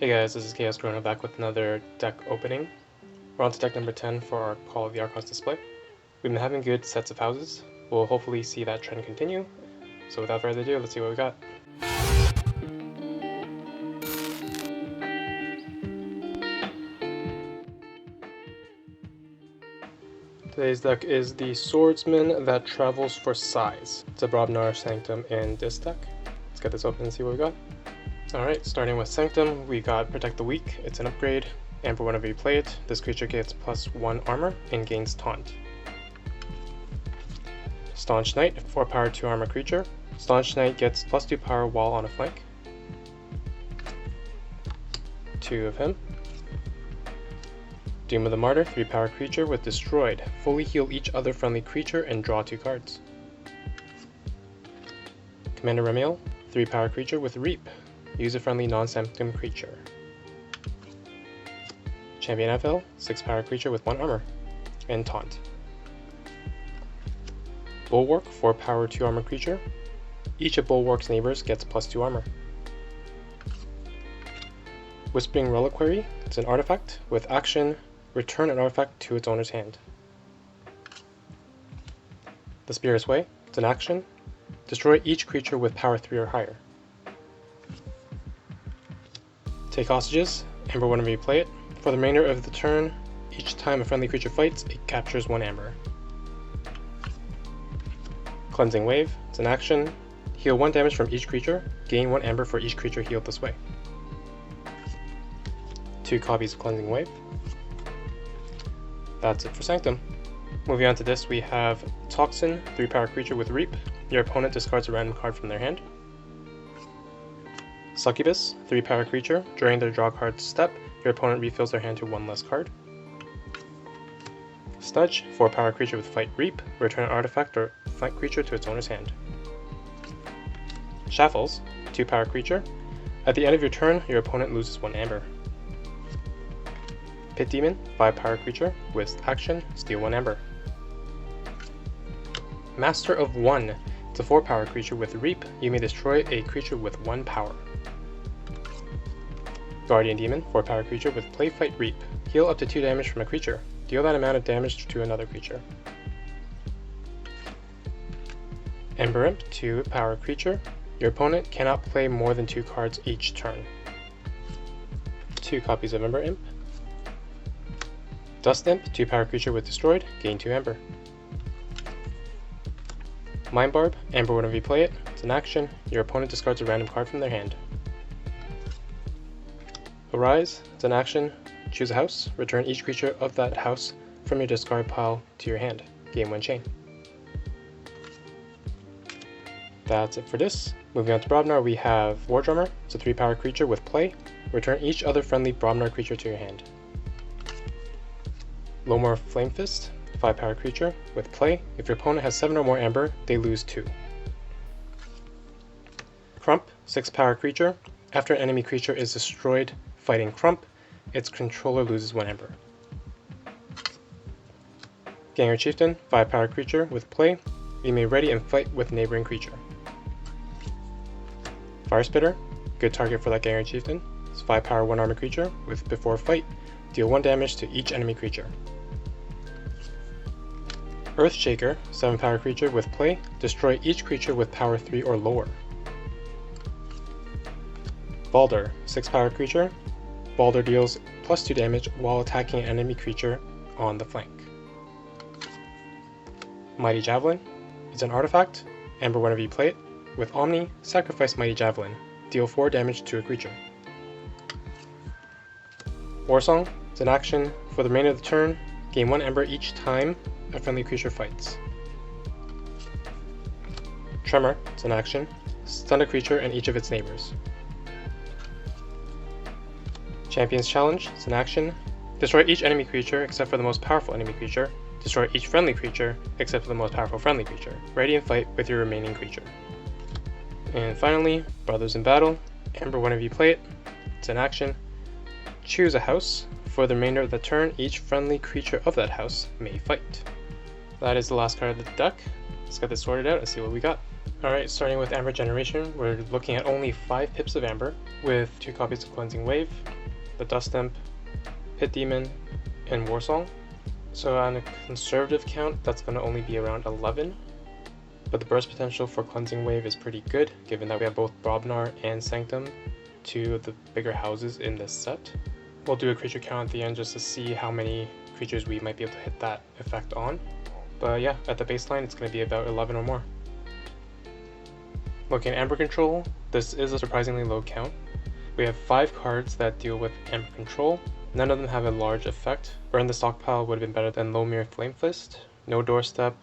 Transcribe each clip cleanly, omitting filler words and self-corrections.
Hey guys, this is Chaos Corona back with another deck opening. We're on to deck number 10 for our Call of the Archons display. We've been having good sets of houses. We'll hopefully see that trend continue. So without further ado, let's see what we got. Today's deck is the Swordsman that travels for size. It's a Brobnar Sanctum in this deck. Let's get this open and see what we got. Alright, starting with Sanctum, we got Protect the Weak. It's an upgrade, and for whenever you play it, this creature gets +1 armor and gains Taunt. Staunch Knight, 4 power 2 armor creature. Staunch Knight gets +2 power while on a flank. 2 of him. Doom of the Martyr, 3 power creature with Destroyed. Fully heal each other friendly creature and draw 2 cards. Commander Ramiel, 3 power creature with Reap. Use a friendly non-Sanctum creature. Champion FL, 6 power creature with 1 armor and Taunt. Bulwark, 4 power 2 armor creature. Each of Bulwark's neighbors gets +2 armor. Whispering Reliquary, it's an artifact with action, return an artifact to its owner's hand. The Spirit's Way, it's an action, destroy each creature with power 3 or higher. Take Hostages, Amber whenever you play it. For the remainder of the turn, each time a friendly creature fights, it captures 1 Amber. Cleansing Wave, it's an action, heal 1 damage from each creature, gain 1 Amber for each creature healed this way. 2 copies of Cleansing Wave. That's it for Sanctum. Moving on to this, we have Toxin, 3 power creature with Reap. Your opponent discards a random card from their hand. Succubus, 3 power creature. During their draw card step, your opponent refills their hand to 1 less card. Snudge, 4 power creature with Fight Reap. Return an artifact or flank creature to its owner's hand. Shaffles, 2 power creature. At the end of your turn, your opponent loses 1 Amber. Pit Demon, 5 power creature. With action, steal 1 Amber. Master of One, it's a 4 power creature with Reap. You may destroy a creature with 1 power. Guardian Demon, 4 power creature with Play Fight Reap. Heal up to 2 damage from a creature. Deal that amount of damage to another creature. Ember Imp, 2 power creature. Your opponent cannot play more than 2 cards each turn. 2 copies of Ember Imp. Dust Imp, 2 power creature with Destroyed, gain 2 Amber. Mind Barb, Amber whenever you play it. It's an action, your opponent discards a random card from their hand. Arise, it's an action, choose a house, return each creature of that house from your discard pile to your hand. Gain 1 chain. That's it for this. Moving on to Brobnar, we have War Drummer. It's a 3 power creature with Play. Return each other friendly Brobnar creature to your hand. Lomor Flame Fist, 5 power creature with Play. If your opponent has 7 or more Amber, they lose 2. Crump, 6 power creature. After an enemy creature is destroyed fighting Crump, its controller loses 1 Amber. Ganger Chieftain, 5 power creature with Play. You may ready and fight with neighboring creature. Fire Spitter, good target for that Ganger Chieftain. It's 5 power 1 armor creature with before fight, deal 1 damage to each enemy creature. Earthshaker, 7 power creature with Play. Destroy each creature with power 3 or lower. Balder, 6 power creature. Balder deals +2 damage while attacking an enemy creature on the flank. Mighty Javelin, it's an artifact. Amber whenever you play it. With Omni, sacrifice Mighty Javelin. Deal 4 damage to a creature. Warsong, it's an action. For the remainder of the turn, gain 1 Amber each time a friendly creature fights. Tremor, it's an action. Stun a creature and each of its neighbors. Champion's Challenge, it's an action. Destroy each enemy creature except for the most powerful enemy creature. Destroy each friendly creature except for the most powerful friendly creature. Ready and fight with your remaining creature. And finally, Brothers in Battle. Amber whenever you play it. It's an action. Choose a house. For the remainder of the turn, each friendly creature of that house may fight. That is the last card of the deck. Let's get this sorted out and see what we got. Alright, starting with Amber Generation, we're looking at only 5 pips of Amber, with 2 copies of Cleansing Wave, the Dust Imp, Pit Demon, and Warsong. So on a conservative count, that's going to only be around 11, but the burst potential for Cleansing Wave is pretty good, given that we have both Brobnar and Sanctum, 2 of the bigger houses in this set. We'll do a creature count at the end just to see how many creatures we might be able to hit that effect on. But yeah, at the baseline, it's going to be about 11 or more. Looking at Amber Control, this is a surprisingly low count. We have 5 cards that deal with Amber Control. None of them have a large effect. Burn the Stockpile would have been better than Lomir Flame Fist. No Doorstep,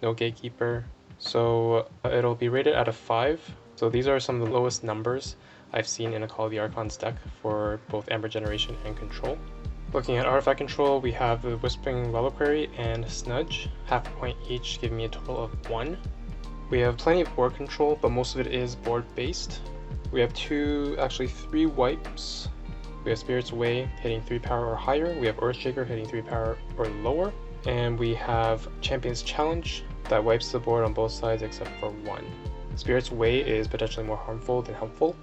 no Gatekeeper. So it'll be rated out of 5. So these are some of the lowest numbers I've seen in a Call of the Archons deck for both Amber Generation and Control. Looking at Artifact Control, we have the Whispering Reliquary and Snudge, half a point each, giving me a total of 1. We have plenty of board control, but most of it is board based. We have 3 wipes. We have Spirit's Way hitting 3 power or higher. We have Earthshaker hitting 3 power or lower. And we have Champion's Challenge that wipes the board on both sides except for 1. Spirit's Way is potentially more harmful than helpful.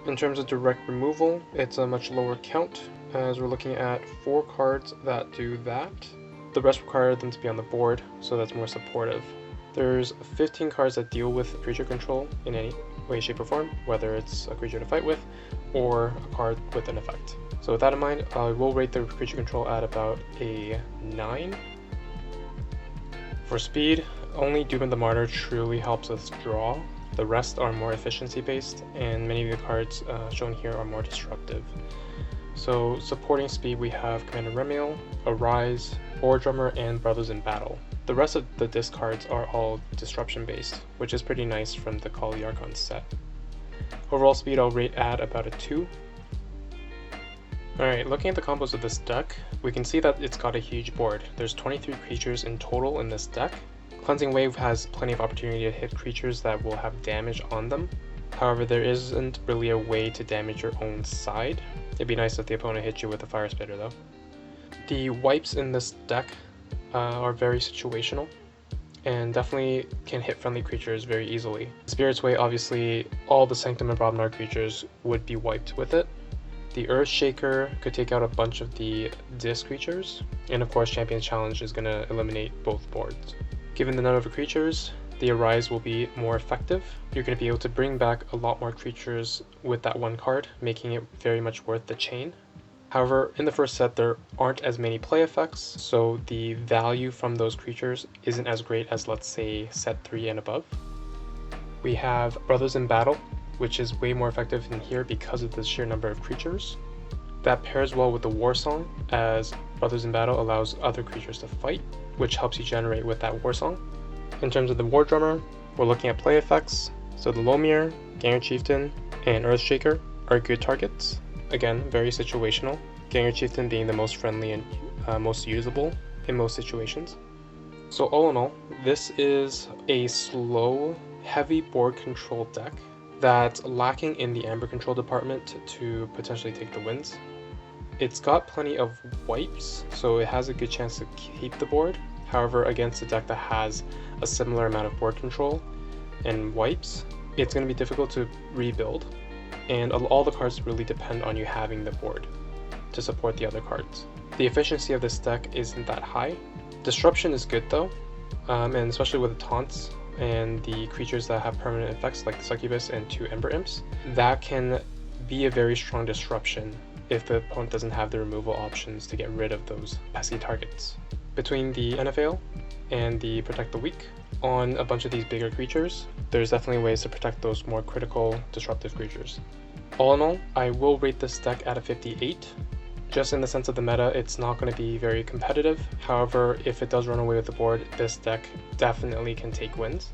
In terms of direct removal, it's a much lower count, as we're looking at 4 cards that do that. The rest require them to be on the board, so that's more supportive. There's 15 cards that deal with creature control in any way, shape, or form, whether it's a creature to fight with or a card with an effect. So with that in mind, I will rate the creature control at about a 9. For speed, only Doom of the Martyr truly helps us draw. The rest are more efficiency based, and many of the cards shown here are more destructive. So supporting speed, we have Commander Remiel, Arise, War Drummer, and Brothers in Battle. The rest of the discards are all disruption based, which is pretty nice from the Call of the Archons set. Overall speed I'll rate at about a 2. Alright, looking at the combos of this deck, we can see that it's got a huge board. There's 23 creatures in total in this deck. Cleansing Wave has plenty of opportunity to hit creatures that will have damage on them. However, there isn't really a way to damage your own side. It'd be nice if the opponent hit you with a Fire Spitter though. The wipes in this deck are very situational and definitely can hit friendly creatures very easily. Spirit's Way, obviously all the Sanctum and Brobnar creatures would be wiped with it. The Earthshaker could take out a bunch of the disc creatures, and of course Champion's Challenge is going to eliminate both boards. Given the number of creatures, the Arise will be more effective. You're going to be able to bring back a lot more creatures with that one card, making it very much worth the chain. However, in the first set there aren't as many play effects, so the value from those creatures isn't as great as, let's say, set 3 and above. We have Brothers in Battle, which is way more effective in here because of the sheer number of creatures. That pairs well with the Warsong, as Brothers in Battle allows other creatures to fight, which helps you generate with that Warsong. In terms of the War Drummer, we're looking at play effects, so the Lomir, Ganger Chieftain, and Earthshaker are good targets. Again, very situational, Ganger Chieftain being the most friendly and most usable in most situations. So all in all, this is a slow, heavy board control deck that's lacking in the Amber control department to potentially take the wins. It's got plenty of wipes, so it has a good chance to keep the board. However, against a deck that has a similar amount of board control and wipes, it's going to be difficult to rebuild, and all the cards really depend on you having the board to support the other cards. The efficiency of this deck isn't that high. Disruption is good though, and especially with the taunts and the creatures that have permanent effects like the Succubus and 2 Ember Imps, that can be a very strong disruption if the opponent doesn't have the removal options to get rid of those pesky targets. Between the NFL and the Protect the Weak on a bunch of these bigger creatures, there's definitely ways to protect those more critical, disruptive creatures. All in all, I will rate this deck at a 58. Just in the sense of the meta, it's not going to be very competitive. However, if it does run away with the board, this deck definitely can take wins.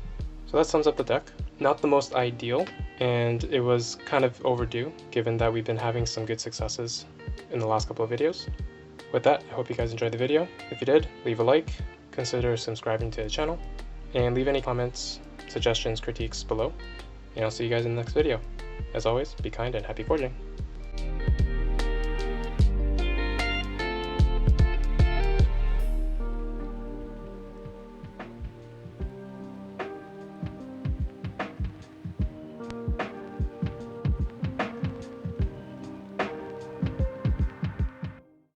So that sums up the deck. Not the most ideal, and it was kind of overdue, given that we've been having some good successes in the last couple of videos. With that, I hope you guys enjoyed the video. If you did, leave a like, consider subscribing to the channel, and leave any comments, suggestions, critiques below. And I'll see you guys in the next video. As always, be kind and happy forging.